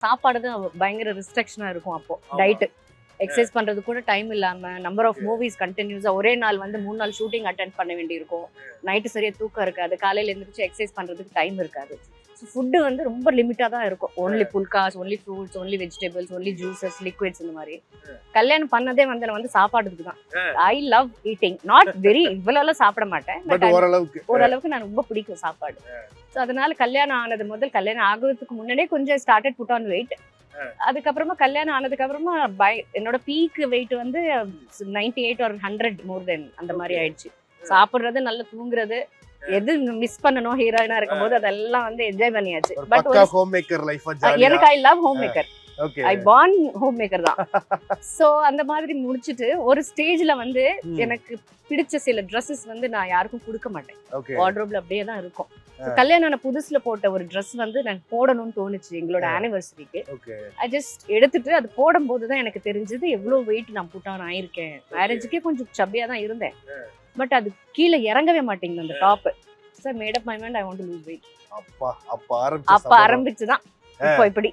சாப்பாடு தான் பயங்கர ரெஸ்ட்ரிக்ஷனா இருக்கும் அப்போ. டயட் எக்ஸசைஸ் பண்றது கூட டைம் இல்லாம நம்பர் ஆஃப் மூவிஸ் கண்டினியூஸா ஒரே நாள் வந்து 3 நாள் ஷூட்டிங் அட்டெண்ட் பண்ண வேண்டியிருக்கும். நைட்டு சரியா தூக்கம் இருக்காது. காலையில எந்திரிச்சு எக்ஸசைஸ் பண்றதுக்கு டைம் இருக்காது. ஃபுட்டு வந்து ரொம்ப லிமிட்டா தான் இருக்கும். Only phulkas, only fruits, only vegetables, only juices, liquids இந்த மாதிரி. கல்யாணம் பண்ணதே வந்து நான் வந்து சாப்பாடுக்கு தான். I love eating. Not very இவ்வளவு சாப்பிட மாட்டேன். பட் ஓரளவுக்கு நான் ரொம்ப பிடிக்கும் சாப்பாடு. ஸோ அதனால கல்யாணம் ஆனது முதல் கல்யாணம் ஆகுறதுக்கு முன்னாடியே கொஞ்சம் ஸ்டார்டட் புட் ஆன் வெயிட். அதுக்கப்புறமா கல்யாணம் ஆனதுக்கு அப்புறமா என்னோட பீக் வெயிட் வந்து 98 or 100 மோர் தென் அந்த மாதிரி ஆயிடுச்சு. சாப்பிடுறது, நல்லா தூங்குறது, எது மிஸ் பண்ணணும் ஹீரோயினா இருக்கும்போது அதெல்லாம் வந்து என்ஜாய் பண்ணியாச்சு. பட் ஹோம் மேக்கர் லைஃப் எனக்கு I love home maker. I born home maker தான். சோ அந்த மாதிரி முடிச்சிட்டு ஒரு ஸ்டேஜ்ல வந்து எனக்கு பிடிச்ச சில ட்ரெஸ்ஸஸ் வந்து நான் யாருக்கும் கொடுக்க மாட்டேன். வார்ட்ரோப்ல அப்படியே தான் இருக்கும். கல்யாணம் ஆன புதுசுல போட்ட ஒரு ட்ரெஸ் வந்து நான் போடணும்னு தோணுச்சு எங்களோட ஆனிவர்சரிக்கு. ஐ ஜஸ்ட் எடுத்துட்டு அது போடும்போது தான் எனக்கு தெரிஞ்சது எவ்வளவு வெயிட் நான் புட்டான் ஆயிருக்கேன். மேரேஜுக்கே கொஞ்சம் சப்பியா தான் இருந்தேன். பட் அது கீழே இறங்கவே மாட்டேங்குது அந்த top. So I made up my mind I want to lose weight. அப்ப ஆரம்பிச்சுதான் இப்போ இப்படி